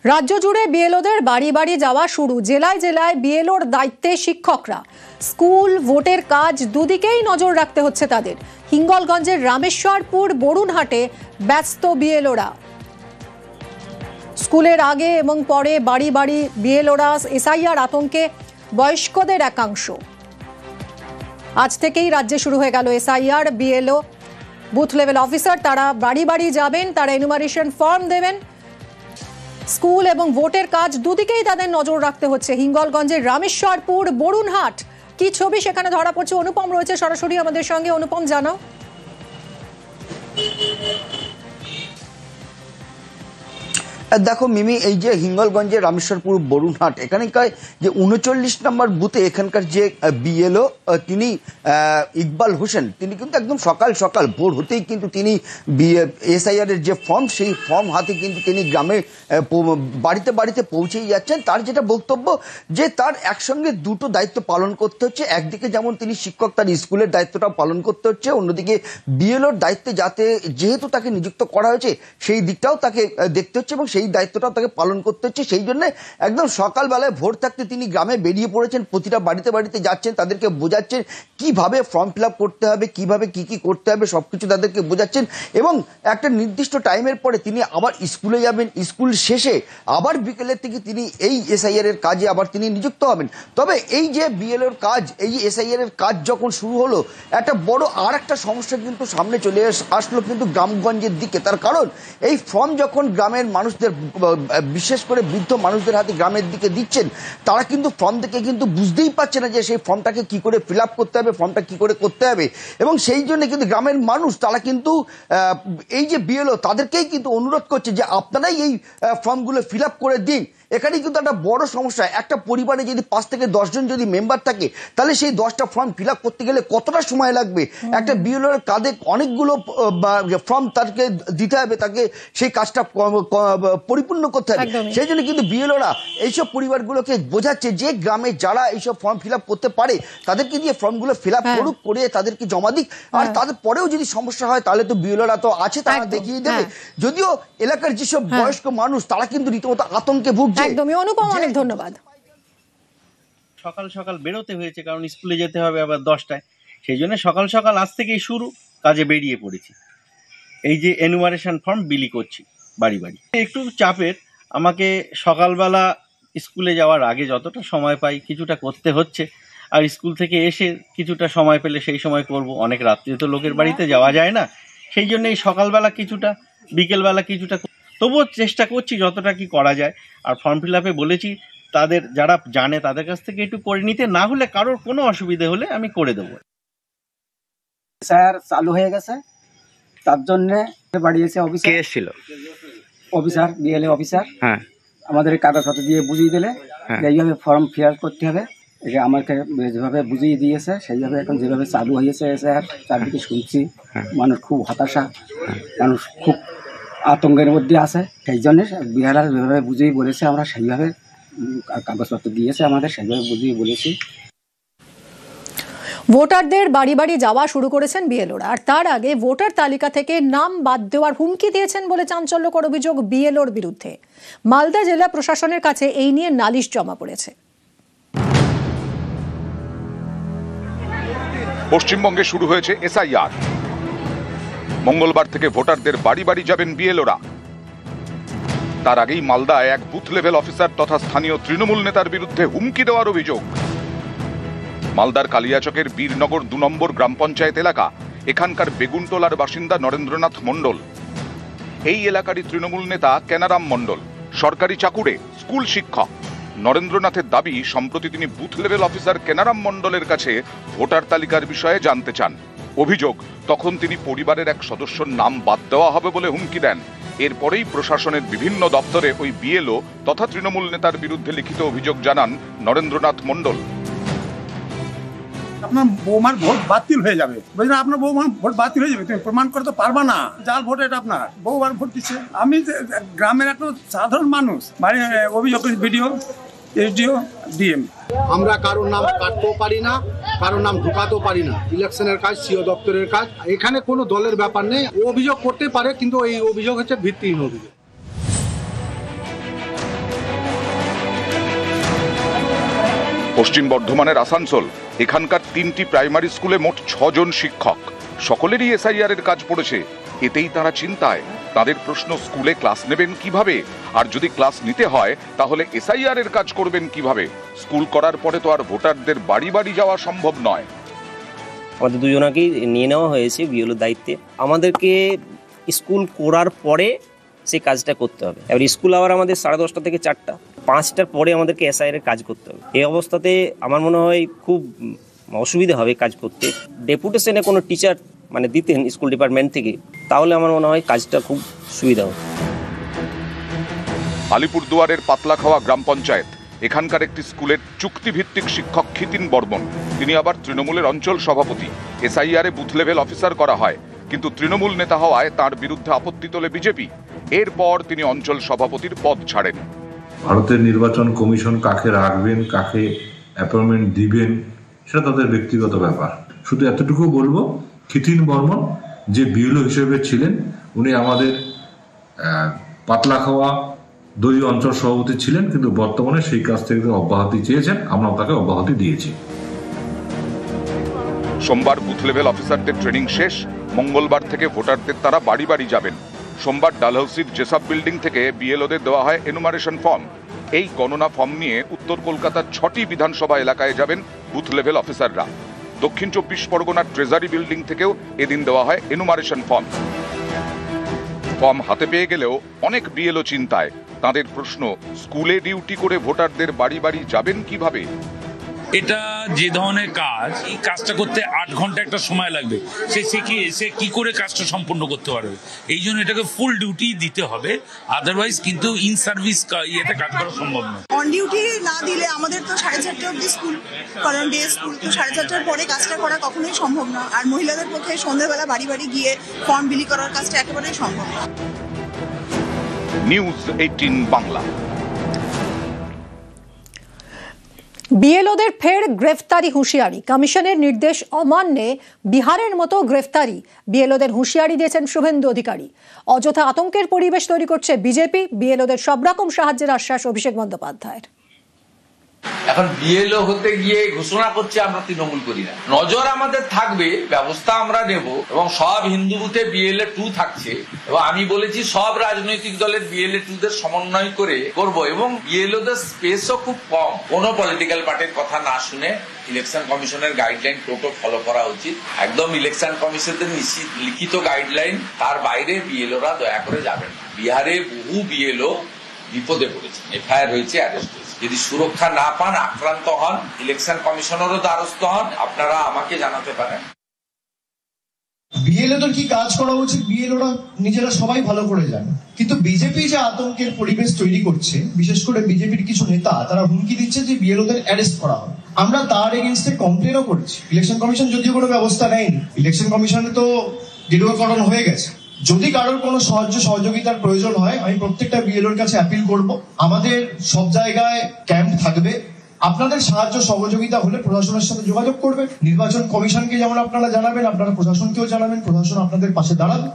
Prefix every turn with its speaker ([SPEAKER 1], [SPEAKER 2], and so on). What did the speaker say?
[SPEAKER 1] রাজ্য জুড়ে বিএলওদের বাড়ি বাড়ি যাওয়া শুরু। জেলায় জেলায় বিএলওর দায়িত্বে শিক্ষকরা। স্কুল ভোটের কাজ দুদিকেই নজর রাখতে হচ্ছে তাদের। হিঙ্গলগঞ্জের রামেশ্বরপুর বরুণহাটে ব্যস্ত বিএলওরা। স্কুলের আগে এবং পরে বাড়ি বাড়ি বিএলওরা। এসআইআর আতঙ্কে বয়স্কদের একাংশ। আজ থেকেই রাজ্যে শুরু হয়ে গেল SIR. BLO booth level officer তারা বাড়ি বাড়ি যাবেন, তারা এনুমারেশন ফর্ম দেবেন। স্কুল এবং ভোটের কাজ দুদিকেই তাদের নজর রাখতে হচ্ছে। হিঙ্গলগঞ্জের রামেশ্বরপুর বরুণহাট কি ছবি সেখানে ধরা পড়ছে। অনুপম রয়েছে সরাসরি আমাদের সঙ্গে। অনুপম, জানাও।
[SPEAKER 2] দেখো মিমি, এই যে হিঙ্গলগঞ্জের রামেশ্বরপুর বরুণহাট, এখানকার যে 39 নম্বর বুথে এখানকার যে বিএলও তিনি ইকবাল হোসেন, তিনি কিন্তু একদম সকাল সকাল ভোর হতেই কিন্তু তিনি এসআইআর এর যে ফর্ম, সেই ফর্ম হাতে কিন্তু তিনি গ্রামে বাড়িতে বাড়িতে পৌঁছেই যাচ্ছেন। তার যেটা বক্তব্য যে তার একসঙ্গে দুটো দায়িত্ব পালন করতে হচ্ছে। একদিকে যেমন তিনি শিক্ষক, তার স্কুলের দায়িত্বটা পালন করতে হচ্ছে, অন্যদিকে বিএলওর দায়িত্বে যাতে যেহেতু তাকে নিযুক্ত করা হয়েছে সেই দিকটাও তাকে দেখতে হচ্ছে এবং এই দায়িত্বটাও তাকে পালন করতে হচ্ছে। সেই জন্য একদম সকালবেলায় ভোর থাকতে তিনি গ্রামে বেরিয়ে পড়েছেন, প্রতিটা বাড়িতে বাড়িতে যাচ্ছেন, তাদেরকে বোঝাচ্ছেন কিভাবে ফর্ম ফিল আপ করতে হবে, কিভাবে কি কি করতে হবে, সবকিছু তাদেরকে বোঝাচ্ছেন। এবং একটা নির্দিষ্ট টাইমের পরে তিনি আবার স্কুলে যাবেন, স্কুল শেষে আবার বিকেলের থেকে তিনি এই এসআইআর এর কাজে আবার তিনি নিযুক্ত হবেন। তবে এই যে বিএলওর কাজ, এই এসআইআর এর কাজ যখন শুরু হলো, একটা বড় আর একটা সমস্যা কিন্তু সামনে চলে আসলো কিন্তু গ্রামগঞ্জের দিকে। তার কারণ এই ফর্ম যখন গ্রামের মানুষদের, বিশেষ করে বৃদ্ধ মানুষদের হাতে গ্রামের দিকে দিচ্ছেন, তারা কিন্তু ফর্ম থেকে কিন্তু বুঝতেই পারছে না যে সেই ফর্মটাকে কি করে ফিল আপ করতে হবে, ফর্মটা কি করে করতে হবে। এবং সেই জন্য কিন্তু গ্রামের মানুষ তারা কিন্তু এই যে বিএলও তাদেরকেই কিন্তু অনুরোধ করছে যে আপনারাই এই ফর্মগুলো ফিল আপ করে দিন। এখানেই কিন্তু একটা বড় সমস্যা। একটা পরিবারে যদি 5 থেকে 10 জন যদি মেম্বার থাকে, তাহলে সেই 10টা ফর্ম ফিল আপ করতে গেলে কতটা সময় লাগবে। একটা বিএলওর কাঁধে অনেকগুলো ফর্ম তাকে দিতে হবে, তাকে সেই কাজটা পরিপূর্ণ করতে হবে। সেই জন্য কিন্তু বিএলওরা এইসব পরিবারগুলোকে বোঝাচ্ছে যে গ্রামে যারা এইসব ফর্ম ফিল আপ করতে পারে তাদেরকে দিয়ে ফর্মগুলো ফিল আপ করুক, করে তাদেরকে জমা দিক। আর তাদের পরেও যদি সমস্যা হয় তাহলে তো বিএলওরা তো আছে, তারা দেখিয়ে দেবে। যদিও এলাকার যেসব বয়স্ক মানুষ তারা কিন্তু রীতিমতো আতঙ্কে ভুগছে।
[SPEAKER 1] একদমই। অনুপম, অনেক ধন্যবাদ।
[SPEAKER 3] সকাল সকাল বেরোতে হয়েছে কারণ স্কুলে যেতে হবে আবার 10টায়। সেই জন্য সকাল সকাল আজ থেকেই শুরু, কাজে বেরিয়ে পড়েছি। এই যে এনুমারেশন ফর্ম বিলি করছি বাড়ি বাড়ি। একটু চাপের, আমাকে সকালবেলা স্কুলে যাওয়ার আগে যতটা সময় পাই কিছুটা করতে হচ্ছে, আর স্কুল থেকে এসে কিছুটা সময় পেলে সেই সময় করব। অনেক রাত্রে তো লোকের বাড়িতে যাওয়া যায় না, সেই জন্য এই সকালবেলা কিছুটা, বিকেলবেলা কিছুটা, তবুও চেষ্টা করছি যতটা কি করা যায়। আর ফর্ম ফিল আপে বলেছি তাদের যারা জানে তাদের কাছ থেকে একটু করে নিতে, না হলে কারোর কোনো অসুবিধে হলে আমি করে দেবো।
[SPEAKER 4] স্যার চালু হয়ে গেছে, তার জন্য বাড়িয়েছে অফিসার। কে ছিল? Officer, BLA officer. হ্যাঁ, আমাদের কাগজপত্র দিয়ে বুঝিয়ে দিলে এইভাবে ফর্ম ফিল আপ করতে হবে। এটা আমাকে যেভাবে বুঝিয়ে দিয়েছে সেইভাবে এখন যেভাবে চালু হয়েছে স্যার, চারদিকে শুনছি মানুষ খুব হতাশা, মানুষ খুব আতঙ্কের মধ্যে আছে। সেই জন্য বিহার যেভাবে বুঝিয়ে বলেছে আমরা সেইভাবে কাগজপত্র দিয়েছে আমাদের, সেইভাবে বুঝিয়ে বলেছি।
[SPEAKER 1] ভোটারদের বাড়ি বাড়ি যাওয়া শুরু করেছেন বিএলওরা। আর তার আগে ভোটার তালিকা থেকে নাম বাদ দেওয়ার হুমকি দিয়েছেন বলে চাঞ্চল্যকর অভিযোগ বিএলওর বিরুদ্ধে। মালদা জেলা প্রশাসনের কাছে এই নিয়ে নালিশ জমা পড়েছে।
[SPEAKER 5] পশ্চিমবঙ্গে শুরু হয়েছে এসআইআর। মঙ্গলবার থেকে ভোটারদের বাড়ি বাড়ি যাবেন বিএলওরা। তার আগেই মালদায় এক বুথ লেভেল অফিসার তথা স্থানীয় তৃণমূল নেতার বিরুদ্ধে হুমকি দেওয়ার অভিযোগ। মালদার কালিয়াচকের বীরনগর 2 নম্বর গ্রাম পঞ্চায়েত এলাকা। এখানকার বেগুনটোলার বাসিন্দা নরেন্দ্রনাথ মণ্ডল। এই এলাকারই তৃণমূল নেতা কেনারাম মণ্ডল সরকারি চাকুরে স্কুল শিক্ষক। নরেন্দ্রনাথের দাবি, সম্প্রতি তিনি বুথ লেভেল অফিসার কেনারাম মণ্ডলের কাছে ভোটার তালিকার বিষয়ে জানতে চান। অভিযোগ, তখন তিনি পরিবারের এক সদস্যর নাম বাদ দেওয়া হবে বলে হুমকি দেন। এরপরেই প্রশাসনের বিভিন্ন দপ্তরে ওই বিএলও তথা তৃণমূল নেতার বিরুদ্ধে লিখিত অভিযোগ জানান নরেন্দ্রনাথ মণ্ডল।
[SPEAKER 6] আপনার বৌমার ভোট বাতিল হয়ে যাবে, বুঝলেন? আপনার বৌমার ভোট বাতিল হয়ে যাবে, তুমি প্রমাণ করতে পারবা না। যার ভোট এটা আপনার বৌমার ভোট দিচ্ছে। আমি গ্রামের একটা সাধারণ মানুষ, বাড়ি অভিযোগ ভিডিও এসডিও ডিএম।
[SPEAKER 7] আমরা কারোর নাম কাটতেও পারি না, কারোর নাম ঢুকাতেও পারি না। ইলেকশনের কাজ সিও দপ্তরের কাজ, এখানে কোনো দলের ব্যাপার নেই। ও অভিযোগ করতে পারে, কিন্তু এই অভিযোগ হচ্ছে ভিত্তিহীন অভিযোগ।
[SPEAKER 5] পশ্চিম বর্ধমানের আসানসোল, এখানকার 3টি প্রাইমারি স্কুলে মোট 6 জন শিক্ষক, সকলেরই এসআইআর এর কাজ পড়েছে। এতেই তারা চিন্তায়। তাদের প্রশ্ন, স্কুলে ক্লাস নেবেন কিভাবে? আর যদি ক্লাস নিতে হয় তাহলে এসআইআর এর কাজ করবেন কিভাবে? স্কুল করার পরে তো আর ভোটারদের বাড়ি বাড়ি যাওয়া সম্ভব নয়।
[SPEAKER 8] আমাদের দুজনাকেই নিয়ে নেওয়া হয়েছে বিএলও দায়িত্বে। আমাদেরকে স্কুল করার পরে সেই কাজটা করতে হবে। এবার স্কুল আবার আমাদের 10:30 থেকে 4টা, 5টার পরে আমাদেরকে এসআইআর এর কাজ করতে হবে। এই অবস্থাতে আমার মনে হয় খুব অসুবিধা হবে কাজ করতে। ডেপুটেশনে কোনো টিচার দিতেন স্কুল ডিপার্টমেন্ট থেকে, তাহলে আমার মনে হয় কাজটা খুব সুবিধা হবে।
[SPEAKER 5] আলিপুরদুয়ারের পাতলাখাওয়া গ্রাম পঞ্চায়েত, এখানকার একটি স্কুলের চুক্তিভিত্তিক শিক্ষক খিতিন বর্মন, তিনি আবার তৃণমূলের অঞ্চল সভাপতি। এসআইআর এ বুথ লেভেল অফিসার করা হয়, কিন্তু তৃণমূল নেতা হওয়ায় তার বিরুদ্ধে আপত্তি তোলে বিজেপি। এরপর তিনি অঞ্চল সভাপতির পদ ছাড়েন।
[SPEAKER 9] ভারতের নির্বাচন কমিশন কাকে রাখবেন, কাকে অ্যাপয়েন্টমেন্ট দিবেন, সেটা তাদের ব্যক্তিগত ব্যাপার। শুধু এতটুকু বলবো, খিতিন বর্মন যে বিএলও হিসেবে ছিলেন, উনি আমাদের পাতলাখাওয়া 2 অঞ্চল সভাপতি ছিলেন, কিন্তু বর্তমানে সেই কাজ থেকে অব্যাহতি চেয়েছেন, আমরা তাকে অব্যাহতি দিয়েছি।
[SPEAKER 5] সোমবার বুথ লেভেল অফিসারদের ট্রেনিং শেষ, মঙ্গলবার থেকে ভোটারদের তারা বাড়ি বাড়ি যাবেন। সোমবার ডালহাউসির জেসাব বিল্ডিং থেকে বিএলওদের দেওয়া হয় এনুমারেশন ফর্ম। এই গণনা ফর্ম নিয়ে উত্তর কলকাতার 6টি বিধানসভা এলাকায় যাবেন বুথ লেভেল অফিসাররা। দক্ষিণ 24 পরগনার ট্রেজারি বিল্ডিং থেকেও এদিন দেওয়া হয় এনুমারেশন ফর্ম। ফর্ম হাতে পেয়ে গেলেও অনেক বিএলও চিন্তায়। তাদের প্রশ্ন, স্কুলে ডিউটি করে ভোটারদের বাড়ি বাড়ি যাবেন কিভাবে?
[SPEAKER 10] এটা যে ধরনের কাজ, এই কাজটা করতে 8 ঘন্টা একটা সময় লাগবে। সে কি করে কাজটা সম্পন্ন করতে পারবে? এই জন্য এটাকে ফুল ডিউটি দিতে হবে, আদারওয়াইজ কিন্তু ইন সার্ভিস ইয়েতে কাজ করা সম্ভব নয়।
[SPEAKER 11] অন ডিউটি না দিলে আমাদের তো 4:30 অব্দি স্কুল, কারণ ডে স্কুল, তো 4:30টার পরে কাজটা করা কখনোই সম্ভব না। আর মহিলাদের পক্ষে সন্ধ্যাবেলা বাড়ি বাড়ি গিয়ে ফর্ম বিলি করার কাজটা একেবারেই সম্ভব না।
[SPEAKER 5] নিউজ 18 বাংলা।
[SPEAKER 1] বিএলওদের ফের গ্রেফতারি হুঁশিয়ারি। কমিশনের নির্দেশ অমান্যে বিহারের মতো গ্রেফতারি। বিএলওদের হুঁশিয়ারি দিয়েছেন শুভেন্দু অধিকারী। অযথা আতঙ্কের পরিবেশ তৈরি করছে বিজেপি। বিএলওদের সব রকম সাহায্যের আশ্বাস অভিষেক বন্দ্যোপাধ্যায়ের।
[SPEAKER 12] এখন বিএলও হতে গিয়ে ঘোষণা করছে আমরা তৃণমূল করি না। নজর আমাদের থাকবে, ব্যবস্থা আমরা নেব, এবং সব হিন্দু বুথে বিএলএ 2 থাকছে। এবং আমি বলেছি সব রাজনৈতিক দলের বিএলএ 2দের সমন্বয় করে করব, এবং বিএলওদের স্পেসও খুব কম। কোনো পলিটিক্যাল পার্টির কথা না শুনে ইলেকশন কমিশনের গাইডলাইন টোটো ফলো করা উচিত। একদম ইলেকশন কমিশনের লিখিত গাইডলাইন, তার বাইরে বিএলওরা দয়া করে যাবেন না। বিহারে বহু বিএলও বিপদে পড়েছে, এফআইআর হয়েছে, অ্যারেস্ট হয়েছে। যদি সুরক্ষা না পান, আক্রান্ত হন, ইলেকশন কমিশনেরও দ্বারস্থ হন, আপনারা আমাকে জানাতে পারেন।
[SPEAKER 13] বিএলওদের কি কাজ করা উচিত বিএলওরা নিজেরা সবাই ভালো করে জানে, কিন্তু বিজেপি যে আতঙ্কের পরিবেশ তৈরি করছে, বিশেষ করে বিজেপির কিছু নেতা, তারা হুমকি দিচ্ছে যে বিএলওদের অ্যারেস্ট করা হবে। আমরা তার এগেইনস্টে কমপ্লেনও করেছি। ইলেকশন কমিশন যদিও কোনো ব্যবস্থা নেয়নি, ইলেকশন কমিশনে তো গেরুয়াকরণ হয়ে গেছে। যদি কারোর কোনো সাহায্য সহযোগিতার প্রয়োজন হয়, আমি প্রত্যেকটা বিএলওর কাছে অ্যাপিল করব, আমাদের সব জায়গায় ক্যাম্প থাকবে। আপনাদের সাহায্য সহযোগিতা হলে প্রশাসনের সাথে যোগাযোগ করবেন। নির্বাচন কমিশনকে যেমন আপনারা জানাবেন, আপনারা প্রশাসনকেও জানাবেন, প্রশাসন আপনাদের পাশে দাঁড়াবে।